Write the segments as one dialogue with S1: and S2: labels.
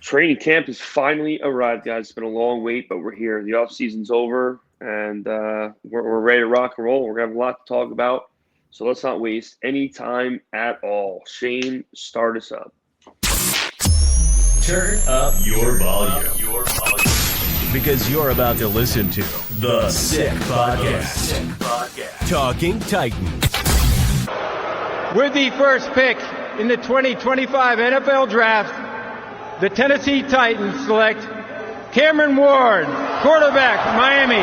S1: Training camp has finally arrived, guys. It's been a long wait, but we're here. The off season's over, and we're ready to rock and roll. We're gonna have a lot to talk about, so let's not waste any time at all. Shane, start us up.
S2: Turn up your volume. Because you're about to listen to The Sick Podcast. Talking Titans.
S3: With the first pick in the 2025 NFL Draft, the Tennessee Titans select Cameron Ward, quarterback, Miami.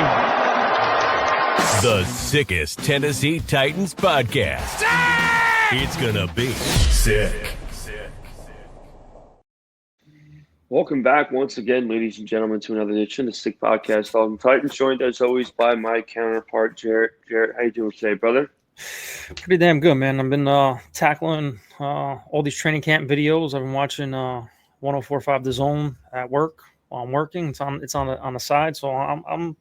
S2: The sickest Tennessee Titans podcast. It's gonna be sick.
S1: Welcome back once again, ladies and gentlemen, to another edition of the Sick Podcast, Talking Titans, joined as always by my counterpart, Jarett. Jarett, how you doing today, brother?
S4: Pretty damn good, man. I've been tackling all these training camp videos. I've been watching 104.5 The Zone at work while I'm working. It's on the side, so I'm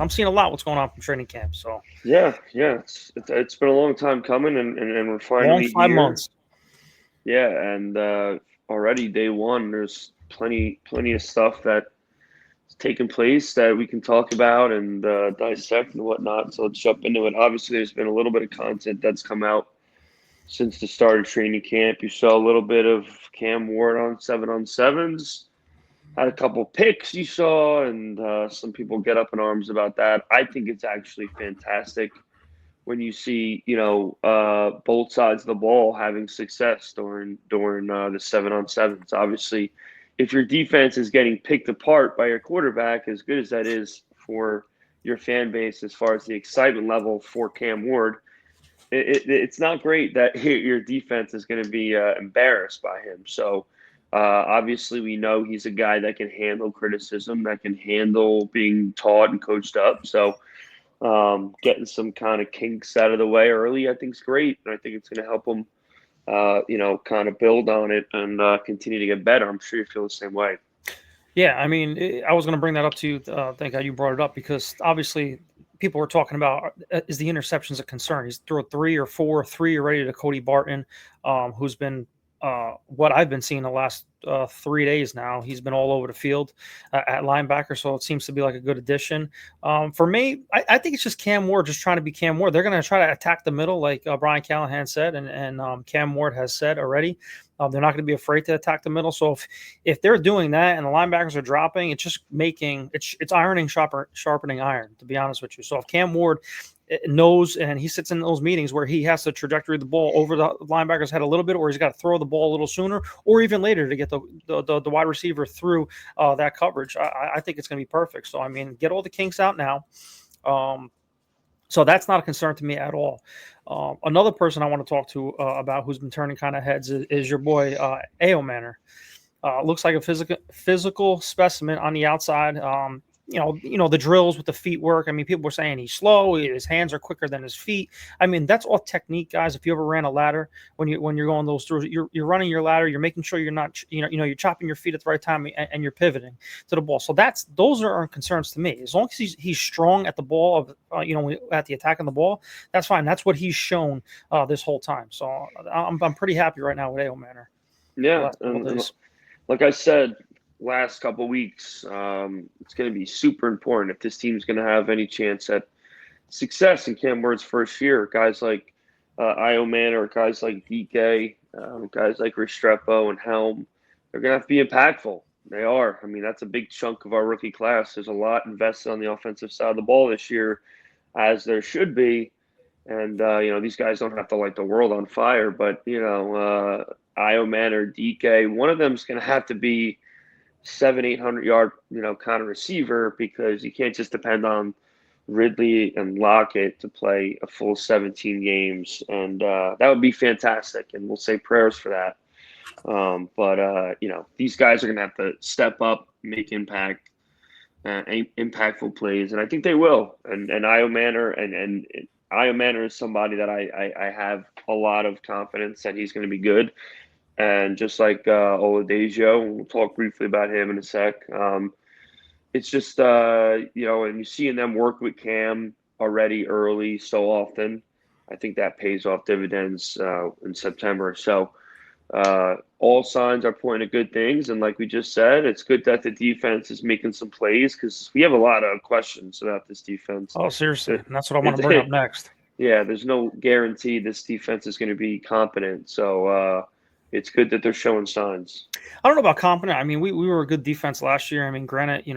S4: seeing a lot what's going on from training camp. So
S1: yeah, it's been a long time coming, and we're finally
S4: long 5
S1: here.
S4: months.
S1: Yeah, and already day one, there's plenty of stuff that's taken place that we can talk about and dissect and whatnot. So let's jump into it. Obviously, there's been a little bit of content that's come out since the start of training camp. You saw a little bit of Cam Ward on 7-on-7s, had a couple picks you saw, and some people get up in arms about that. I think it's actually fantastic when you see, both sides of the ball having success during the 7-on-7s. Obviously, if your defense is getting picked apart by your quarterback, as good as that is for your fan base as far as the excitement level for Cam Ward, it's not great that your defense is going to be embarrassed by him. So obviously we know he's a guy that can handle criticism, that can handle being taught and coached up. So getting some kind of kinks out of the way early, I think is great. And I think it's going to help him, kind of build on it and continue to get better. I'm sure you feel the same way.
S4: Yeah, I mean, I was going to bring that up to you. Thank God you brought it up, because obviously people were talking about, is the interceptions a concern? He's threw 3 or 4, 3 already to Cody Barton, who's been what I've been seeing the last 3 days now. He's been all over the field at linebacker, so it seems to be like a good addition. For me, I think it's just Cam Ward just trying to be Cam Ward. They're going to try to attack the middle, like Brian Callahan said, and Cam Ward has said already. They're not going to be afraid to attack the middle. So if they're doing that and the linebackers are dropping, it's just it's ironing sharpening iron, to be honest with you. So if Cam Ward knows, and he sits in those meetings where he has to trajectory the ball over the linebackers head a little bit, or he's got to throw the ball a little sooner, or even later to get the wide receiver through that coverage, I think it's going to be perfect. So I mean, get all the kinks out now. So that's not a concern to me at all. Another person I want to talk to about who's been turning kind of heads is your boy Manor. Looks like a physical specimen on the outside. The drills with the feet work. I mean, people were saying he's slow. His hands are quicker than his feet. I mean, that's all technique, guys. If you ever ran a ladder, when you're going those through, you're running your ladder. You're making sure you're not, you're chopping your feet at the right time, and you're pivoting to the ball. So those are concerns to me. As long as he's strong at the ball, at the attack on the ball, that's fine. That's what he's shown this whole time. So I'm pretty happy right now with Manor.
S1: Yeah, and like I said last couple of weeks, it's going to be super important if this team's going to have any chance at success in Cam Ward's first year. Guys like Manor, guys like DK, guys like Restrepo and Helm, they're going to have to be impactful. They are. I mean, that's a big chunk of our rookie class. There's a lot invested on the offensive side of the ball this year, as there should be. And, these guys don't have to light the world on fire, but, Manor, DK, one of them is going to have to be 700-800 yard, kind of receiver, because you can't just depend on Ridley and Lockett to play a full 17 games. And that would be fantastic. And we'll say prayers for that. But these guys are going to have to step up, make impactful plays. And I think they will. And Manor and Manor is somebody that I have a lot of confidence that he's going to be good. And just like Oladipo, we'll talk briefly about him in a sec. It's just, and you're seeing them work with Cam already early so often. I think that pays off dividends in September. So All signs are pointing to good things, and like we just said, it's good that the defense is making some plays because we have a lot of questions about this defense.
S4: Oh, seriously,
S1: It,
S4: and that's what I want to bring up next.
S1: yeah, there's no guarantee this defense is going to be competent, so it's good that they're showing signs.
S4: I don't know about competent. I mean, we were a good defense last year. I mean, granted,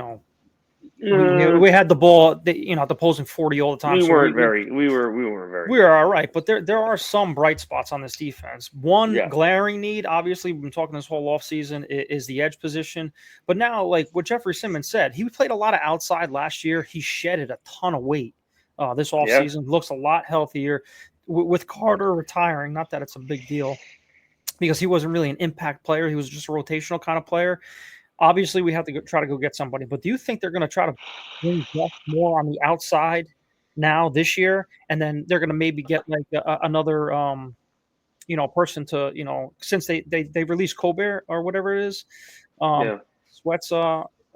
S1: Uh,
S4: we had the ball, at the opposing 40 all the time.
S1: we
S4: So
S1: weren't very. We weren't very.
S4: we were all right, but there are some bright spots on this defense. One
S1: Yeah.
S4: glaring need, obviously, we've been talking this whole offseason, is the edge position. But now, like what Jeffrey Simmons said, he played a lot of outside last year. He shedded a ton of weight this offseason. Looks a lot healthier. With Carter retiring, not that it's a big deal, because he wasn't really an impact player. He was just a rotational kind of player. Obviously, we have to try to go get somebody. But do you think they're going to try to bring Jeff more on the outside now this year, and then they're going to maybe get like another person to since they released Colbert or whatever it is, Sweat's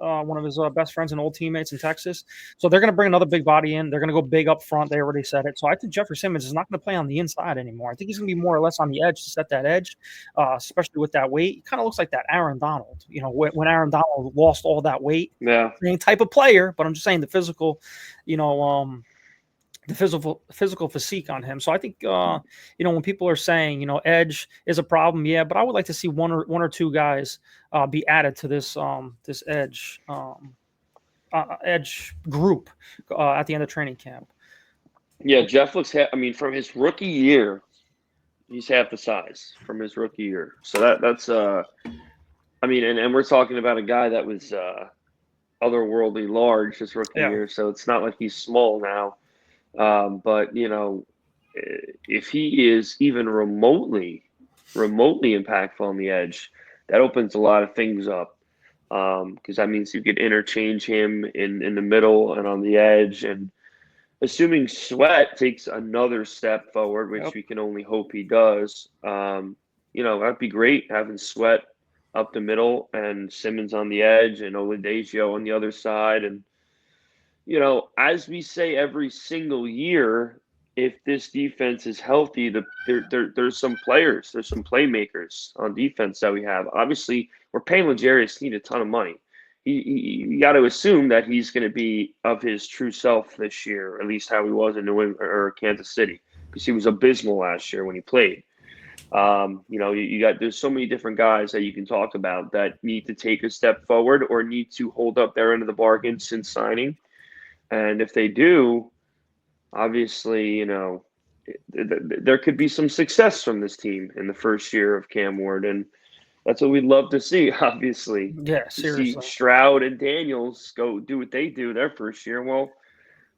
S4: one of his best friends and old teammates in Texas. So they're going to bring another big body in. They're going to go big up front. They already said it. So I think Jeffrey Simmons is not going to play on the inside anymore. I think he's going to be more or less on the edge to set that edge, especially with that weight. He kind of looks like that Aaron Donald. When Aaron Donald lost all that weight, same type of player. But I'm just saying the physical, the physical physique on him. So I think when people are saying edge is a problem, yeah, but I would like to see one or two guys be added to this this edge group at the end of training camp.
S1: Yeah, Jeff looks. From his rookie year, he's half the size from his rookie year. So that's. And we're talking about a guy that was otherworldly large his rookie year. So it's not like he's small now. But if he is even remotely impactful on the edge, that opens a lot of things up. Because that means you could interchange him in the middle and on the edge, and assuming Sweat takes another step forward, which we can only hope he does, that'd be great having Sweat up the middle and Simmons on the edge and Oladipo on the other side. And as we say every single year, if this defense is healthy, there's some players, there's some playmakers on defense that we have. Obviously, we're paying L'Jarius Sneed a ton of money. You got to assume that he's going to be of his true self this year, at least how he was in New England or Kansas City, because he was abysmal last year when he played. There's so many different guys that you can talk about that need to take a step forward or need to hold up their end of the bargain since signing. And if they do, obviously, there could be some success from this team in the first year of Cam Ward. And that's what we'd love to see, obviously.
S4: Yeah, seriously.
S1: See Stroud and Daniels go do what they do their first year. Well,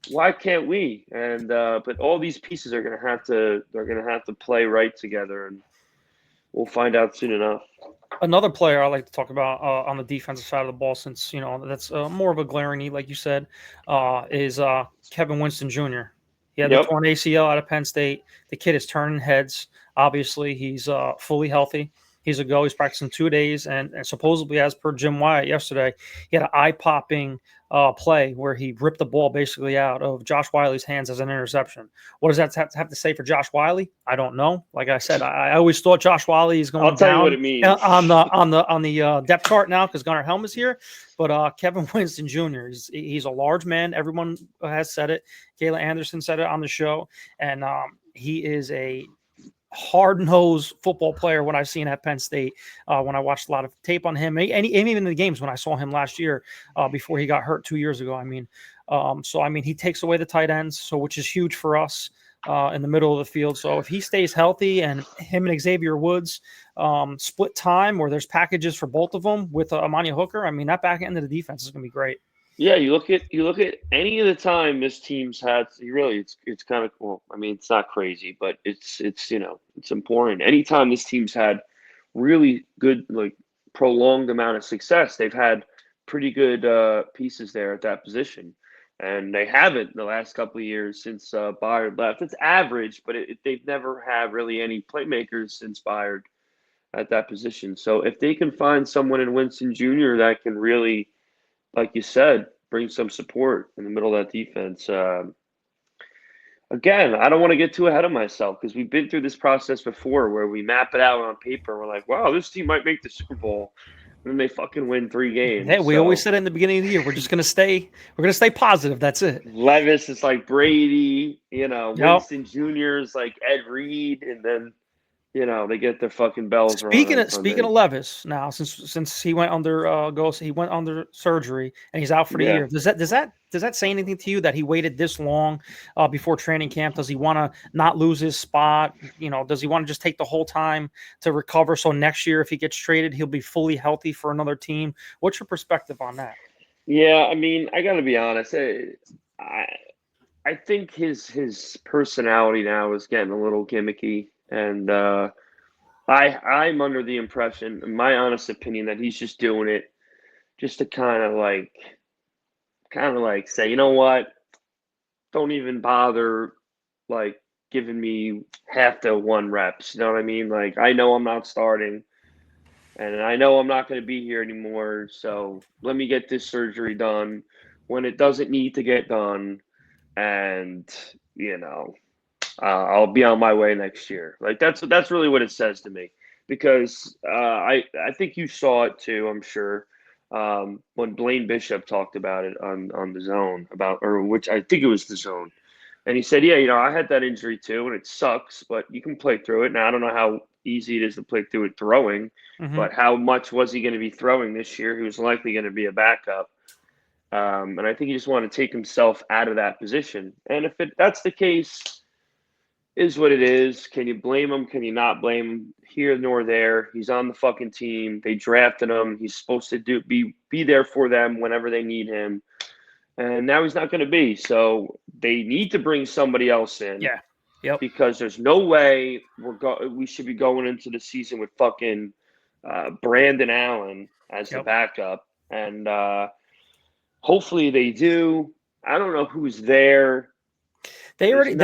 S1: why can't we? And but all these pieces are going to have to play right together, and we'll find out soon enough.
S4: Another player I like to talk about on the defensive side of the ball, since that's more of a glaring need, like you said, is Kevin Winston Jr. He had the torn ACL out of Penn State. The kid is turning heads. Obviously, he's fully healthy. He's a go. He's practicing 2 days, and supposedly, as per Jim Wyatt yesterday, he had an eye-popping play where he ripped the ball basically out of Josh Wiley's hands as an interception. What does that have to say for Josh Wiley? I don't know. Like I said, I always thought Josh Wiley is going
S1: I'll tell
S4: down
S1: you what it means.
S4: on the depth chart now because Gunnar Helm is here. But Kevin Winston Jr. He's a large man. Everyone has said it. Kayla Anderson said it on the show, and he is a hard-nosed football player what I've seen at Penn State when I watched a lot of tape on him, and even in the games when I saw him last year before he got hurt 2 years ago. He takes away the tight ends, which is huge for us in the middle of the field. So if he stays healthy and him and Xavier Woods split time or there's packages for both of them with Amani Hooker, that back end of the defense is going to be great.
S1: Yeah, you look at any of the time this team's had. It's kind of cool. It's not crazy, but it's important. Anytime this team's had really good, prolonged amount of success, they've had pretty good pieces there at that position, and they haven't the last couple of years since Byard left. It's average, but they've never had really any playmakers since Byard at that position. So if they can find someone in Winston Jr. that can really, like you said, bring some support in the middle of that defense. again, I don't want to get too ahead of myself because we've been through this process before where we map it out on paper. And we're like, wow, this team might make the Super Bowl. And then they fucking win 3 games.
S4: Hey, we always said in the beginning of the year, we're going to stay positive. That's it.
S1: Levis is like Brady,
S4: Yep.
S1: Winston Jr. is like Ed Reed. And then, they get their fucking bells
S4: Speaking
S1: rung.
S4: of Levis, now since he went under surgery and he's out for the year, does that say anything to you that he waited this long before training camp? Does he want to not lose his spot? Does he want to just take the whole time to recover so next year if he gets traded he'll be fully healthy for another team? What's your perspective on that?
S1: Yeah, I mean, I got to be honest. I think his personality now is getting a little gimmicky, and I'm under the impression, in my honest opinion, that he's just doing it just to kind of like say, you know what, don't even bother like giving me half the 1 reps. You know what I mean? Like, I know I'm not starting, and I know I'm not going to be here anymore. So let me get this surgery done when it doesn't need to get done, and I'll be on my way next year. Like that's really what it says to me, because I think you saw it too. I'm sure when Blaine Bishop talked about it on the Zone which I think it was the Zone, and he said, yeah, I had that injury too, and it sucks, but you can play through it. Now I don't know how easy it is to play through it throwing, but how much was he going to be throwing this year? He was likely going to be a backup. And I think he just wanted to take himself out of that position. And if that's the case, is what it is. Can you blame him? Can you not blame him? Here nor there. He's on the fucking team. They drafted him. He's supposed to be there for them whenever they need him. And now he's not going to be. So they need to bring somebody else in.
S4: Yeah. Yep.
S1: Because there's no way we should be going into the season with fucking Brandon Allen as the backup. And hopefully they do. I don't know who's there. Brian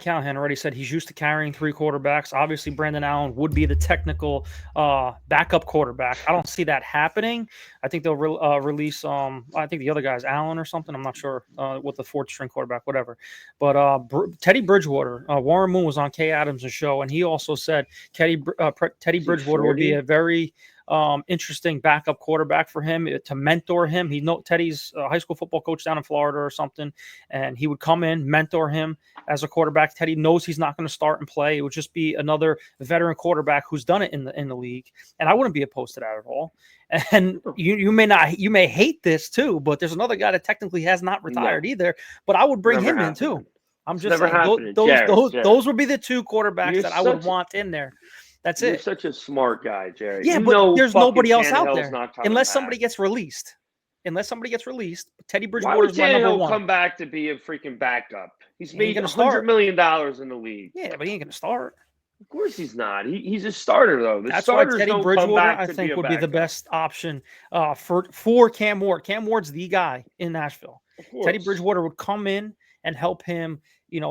S1: Callahan
S4: already said he's used to carrying 3 quarterbacks. Obviously, Brandon Allen would be the technical backup quarterback. I don't see that happening. I think they'll release, I think the other guy's Allen or something. I'm not sure what the 4th string quarterback, whatever. But Teddy Bridgewater, Warren Moon was on Kay Adams' show, and he also said Teddy Bridgewater would be a very interesting backup quarterback for him to mentor him. Teddy's a high school football coach down in Florida or something, and he would come in, mentor him as a quarterback. Teddy knows he's not going to start and play. It would just be another veteran quarterback who's done it in the league, and I wouldn't be opposed to that at all. And you may hate this too, but there's another guy that technically has not retired either, but I would bring him in too. I'm just saying those would be the 2 quarterbacks that I would want in there. That's it.
S1: You're such a smart guy, Jerry.
S4: Yeah, but there's nobody else out there unless somebody gets released. Teddy Bridgewater is my number 1.
S1: Why would come back to be a freaking backup? He's made $100 million in the league.
S4: Yeah, but he ain't going to start.
S1: Of course he's not. He's a starter, though.
S4: That's why Teddy Bridgewater, I think, would be the best option for Cam Ward. Cam Ward's the guy in Nashville. Teddy Bridgewater would come in and help him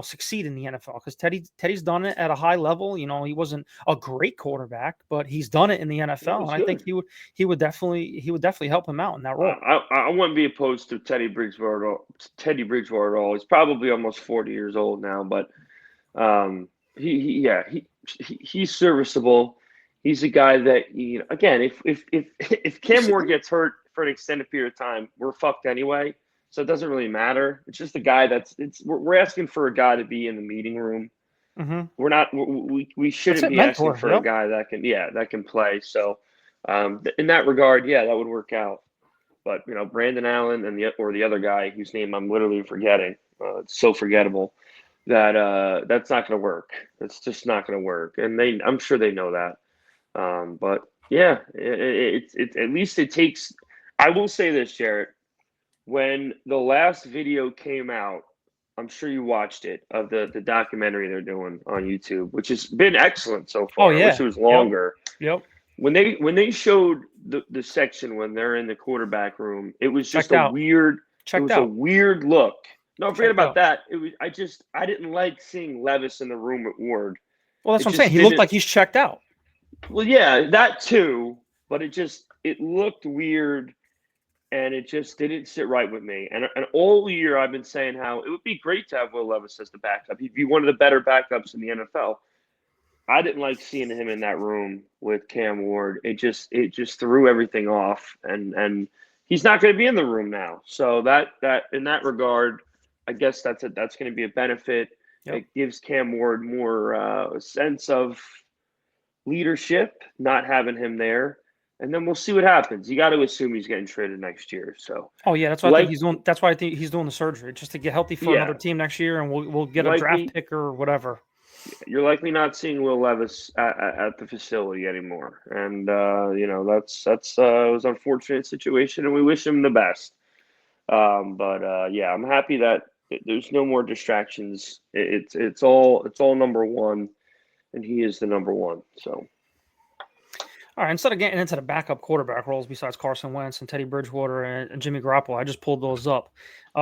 S4: succeed in the NFL, because Teddy's done it at a high level. He wasn't a great quarterback, but he's done it in the NFL, and I think he would definitely help him out in that role.
S1: I wouldn't be opposed to Teddy Bridgewater at all. He's probably almost 40 years old now, but he's serviceable. He's a guy that again, if Cam Ward gets hurt for an extended period of time, we're fucked anyway. So it doesn't really matter. It's just a guy we're asking for a guy to be in the meeting room. Mm-hmm. We're not. We shouldn't be asking for a guy that can play. So in that regard, that would work out. But Brandon Allen and the other guy whose name I'm literally forgetting. It's so forgettable that that's not going to work. It's just not going to work, and I'm sure they know that. But it at least it takes. I will say this, Jarrett. When the last video came out, I'm sure you watched it, of the documentary they're doing on YouTube, which has been excellent so far. I wish it was longer.
S4: Yep.
S1: When they showed the section when they're in the quarterback room, it was just a weird look. No, forget about that. It was I didn't like seeing Levis in the room with Ward.
S4: Well, that's what I'm saying. He looked like he's checked out.
S1: Well, yeah, that too, but it looked weird. and it just didn't sit right with me. And all year I've been saying how it would be great to have Will Levis as the backup. He'd be one of the better backups in the NFL. I didn't like seeing him in that room with Cam Ward. It just threw everything off, and he's not going to be in the room now. So that in that regard, I guess that's going to be a benefit.
S4: Yep.
S1: It gives Cam Ward more a sense of leadership, not having him there, and then we'll see what happens. You got to assume he's getting traded next year. So,
S4: Oh yeah, that's why I think he's doing. That's why I think he's doing the surgery just to get healthy for another team next year, and we'll get a draft pick or whatever.
S1: You're likely not seeing Will Levis at the facility anymore, and that's it was an unfortunate situation, and we wish him the best. But I'm happy that there's no more distractions. It's all number one, and he is the number one. So.
S4: All right, instead of getting into the backup quarterback roles besides Carson Wentz and Teddy Bridgewater and Jimmy Garoppolo, I just pulled those up.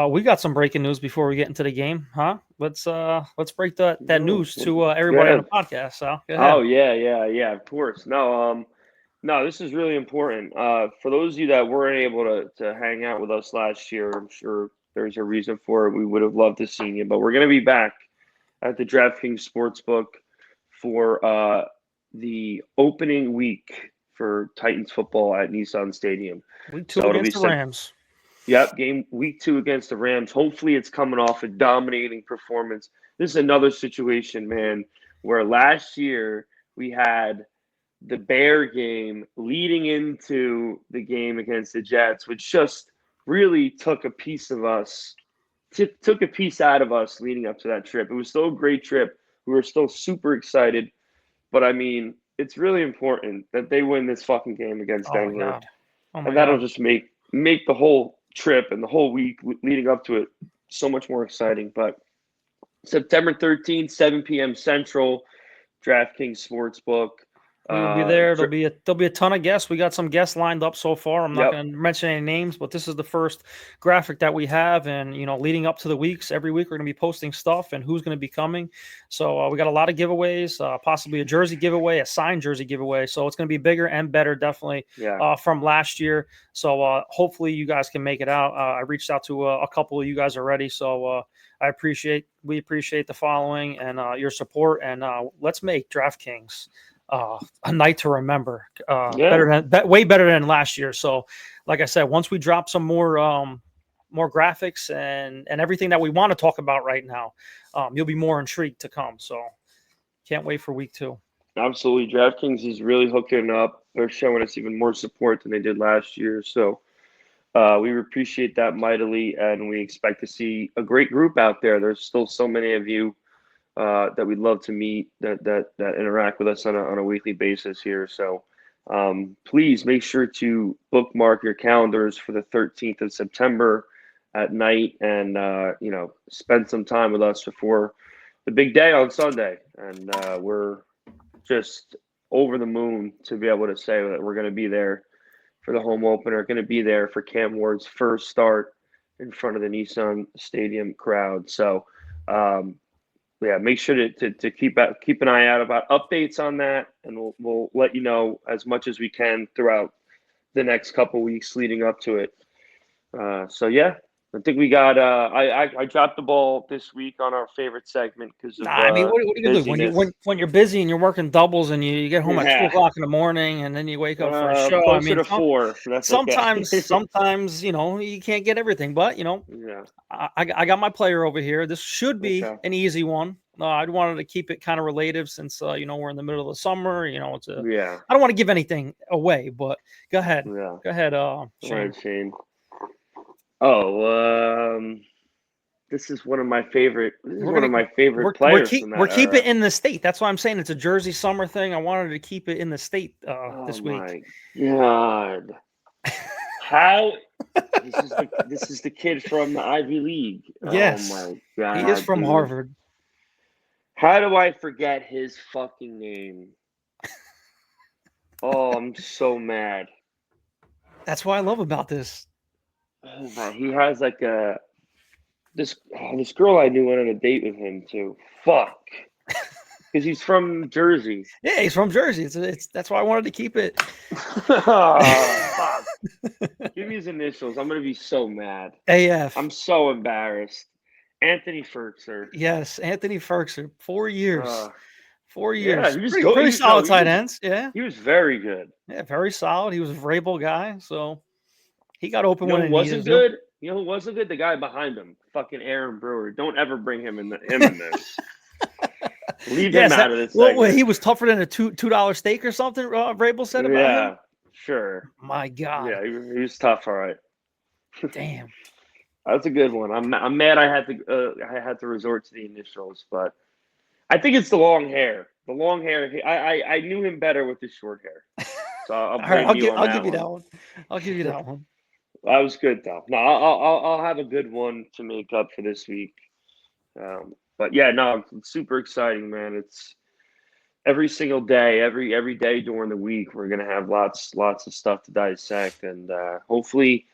S4: We got some breaking news before we get into the game, huh? Let's break that news to everybody on the podcast. So,
S1: oh yeah, of course. No, this is really important. For those of you that weren't able to hang out with us last year, I'm sure there's a reason for it. We would have loved to see you, but we're going to be back at the DraftKings Sportsbook for the opening week for Titans football at Nissan Stadium.
S4: Week 2 against the Rams.
S1: Yep, week 2 against the Rams. Hopefully it's coming off a dominating performance. This is another situation, man, where last year we had the Bear game leading into the game against the Jets, which just really took a piece of us, took a piece out of us leading up to that trip. It was still a great trip. We were still super excited. But, I mean, it's really important that they win this fucking game against Denver. And that'll just make the whole trip and the whole week leading up to it so much more exciting. But September 13th, 7 p.m. Central, DraftKings Sportsbook.
S4: We'll be there. There'll be a ton of guests. We got some guests lined up so far. I'm not going to mention any names, but this is the first graphic that we have. And leading up to the weeks, every week we're going to be posting stuff and who's going to be coming. So we got a lot of giveaways, possibly a jersey giveaway, a signed jersey giveaway. So it's going to be bigger and better, definitely from last year. So hopefully you guys can make it out. I reached out to a couple of you guys already. So we appreciate the following and your support. And let's make DraftKings a night to remember, way better than last year. So, like I said, once we drop some more graphics and everything that we want to talk about right now, you'll be more intrigued to come. So, can't wait for week 2.
S1: Absolutely, DraftKings is really hooking up. They're showing us even more support than they did last year. So, we appreciate that mightily, and we expect to see a great group out there. There's still so many of you that we'd love to meet that interact with us on a weekly basis here. So please make sure to bookmark your calendars for the 13th of September at night and spend some time with us before the big day on Sunday. And we're just over the moon to be able to say that we're going to be there for the home opener, going to be there for Cam Ward's first start in front of the Nissan Stadium crowd. So make sure to keep an eye out about updates on that, and we'll let you know as much as we can throughout the next couple weeks leading up to it. I think we got. I dropped the ball this week on our favorite segment because of.
S4: What are you gonna do when you're busy and you're working doubles and you get home at 2:00 in the morning and then you wake up for a show?
S1: Closer to 4.
S4: Sometimes you can't get everything, but I got my player over here. This should be an easy one. I wanted to keep it kind of relative since we're in the middle of the summer. I don't want to give anything away, but go ahead.
S1: Yeah.
S4: Go ahead, Shane.
S1: Right, Shane. This is one of my favorite. Players.
S4: We're keeping it in the state. That's why I'm saying it's a Jersey summer thing. I wanted to keep it in the state this week.
S1: Oh my God! How? This is the kid from the Ivy League.
S4: Yes.
S1: Oh my God!
S4: He is from Harvard.
S1: How do I forget his fucking name? Oh, I'm so mad.
S4: That's what I love about this.
S1: Oh my, he has like this girl I knew went on a date with him too. Fuck. Because he's from Jersey.
S4: Yeah, he's from Jersey. It's that's why I wanted to keep it.
S1: Fuck. Give me his initials. I'm gonna be so mad.
S4: AF.
S1: I'm so embarrassed. Anthony Ferkser.
S4: Yes, Anthony Ferkser. 4 years.
S1: Uh,
S4: 4
S1: yeah,
S4: years.
S1: he was
S4: Pretty,
S1: good.
S4: pretty solid tight ends. Yeah.
S1: He was very good.
S4: Yeah, very solid. He was a Vrabel guy, so he got open
S1: You know
S4: when
S1: who
S4: it needed
S1: wasn't
S4: to.
S1: good? You know who wasn't good? The guy behind him, fucking Aaron Brewer. Don't ever bring him in this. Leave him out of this segment.
S4: Well, he was tougher than a $2 steak or something. Vrabel said about him.
S1: Yeah, sure.
S4: My God.
S1: Yeah, he was tough. All right.
S4: Damn.
S1: That's a good one. I'm mad I had to resort to the initials, but I think it's the long hair. The long hair. I knew him better with the short hair. So I'll blame
S4: I'll
S1: you on
S4: give you
S1: one.
S4: that one. I'll give you that one.
S1: That was good though. No, I'll have a good one to make up for this week. But yeah, no, it's super exciting, man. It's every single day, every day during the week, we're gonna have lots of stuff to dissect, and hopefully,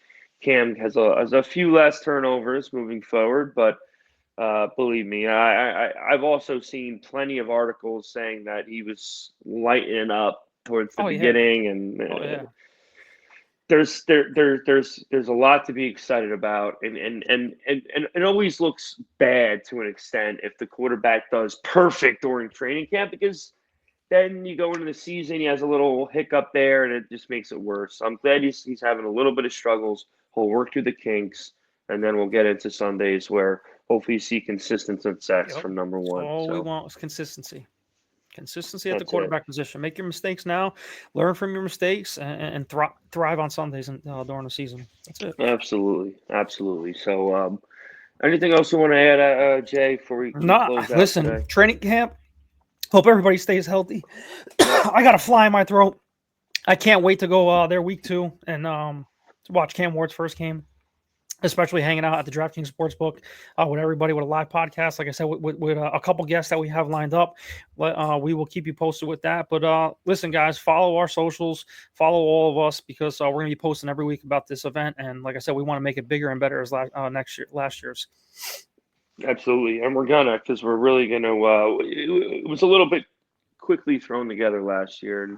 S1: Cam has a few less turnovers moving forward. But believe me, I've also seen plenty of articles saying that he was lighting up towards the beginning, and there's a lot to be excited about, and it always looks bad to an extent if the quarterback does perfect during training camp, because then you go into the season, he has a little hiccup there, and it just makes it worse. I'm glad he's having a little bit of struggles. He'll work through the kinks, and then we'll get into Sundays where hopefully you see consistent success from number one.
S4: All we want is consistency. Consistency at the quarterback position. Make your mistakes now, learn from your mistakes, and thrive on Sundays and during the season. That's it.
S1: Absolutely. So, anything else you want to add, Jay, before we close out?
S4: Listen,
S1: today?
S4: Training camp. Hope everybody stays healthy. I got a fly in my throat. I can't wait to go there week 2 and watch Cam Ward's first game. Especially hanging out at the DraftKings Sportsbook with everybody with a live podcast. Like I said, with a couple guests that we have lined up. We will keep you posted with that. But listen, guys, follow our socials. Follow all of us, because we're going to be posting every week about this event. And like I said, we want to make it bigger and better as last year's.
S1: Absolutely. And we're going to, because we're really going to it was a little bit quickly thrown together last year. And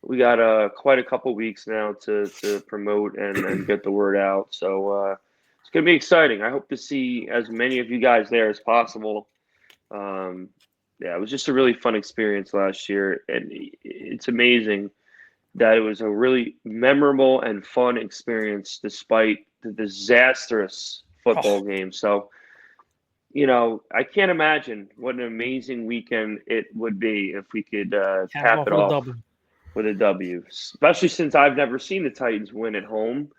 S1: we got quite a couple weeks now to promote and get the word out. So it's going to be exciting. I hope to see as many of you guys there as possible. It was just a really fun experience last year. And it's amazing that it was a really memorable and fun experience despite the disastrous football game. So, I can't imagine what an amazing weekend it would be if we could cap it off with a W, especially since I've never seen the Titans win at home,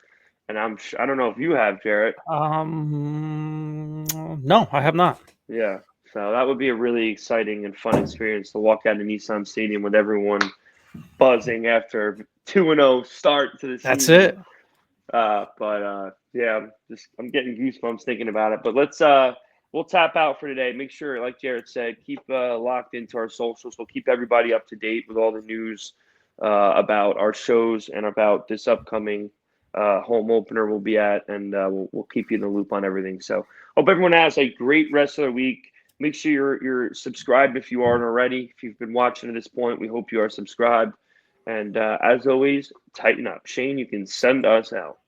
S1: and I don't know if you have, Jarrett.
S4: No, I have not.
S1: Yeah, so that would be a really exciting and fun experience to walk out of Nissan Stadium with everyone buzzing after 2-0 start to the season.
S4: That's it.
S1: I'm getting goosebumps thinking about it. But let's we'll tap out for today. Make sure, like Jarrett said, keep locked into our socials. We'll keep everybody up to date with all the news about our shows and about this upcoming home opener we'll be at, and we'll keep you in the loop on everything. So hope everyone has a great rest of the week. Make sure you're subscribed if you aren't already. If you've been watching at this point, we hope you are subscribed. And as always, tighten up. Shane, you can send us out.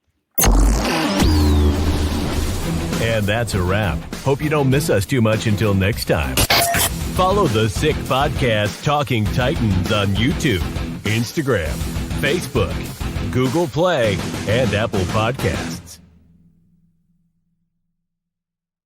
S2: And that's a wrap. Hope you don't miss us too much until next time. Follow the Sick Podcast Talking Titans on YouTube, Instagram, Facebook, Google Play, and Apple Podcasts.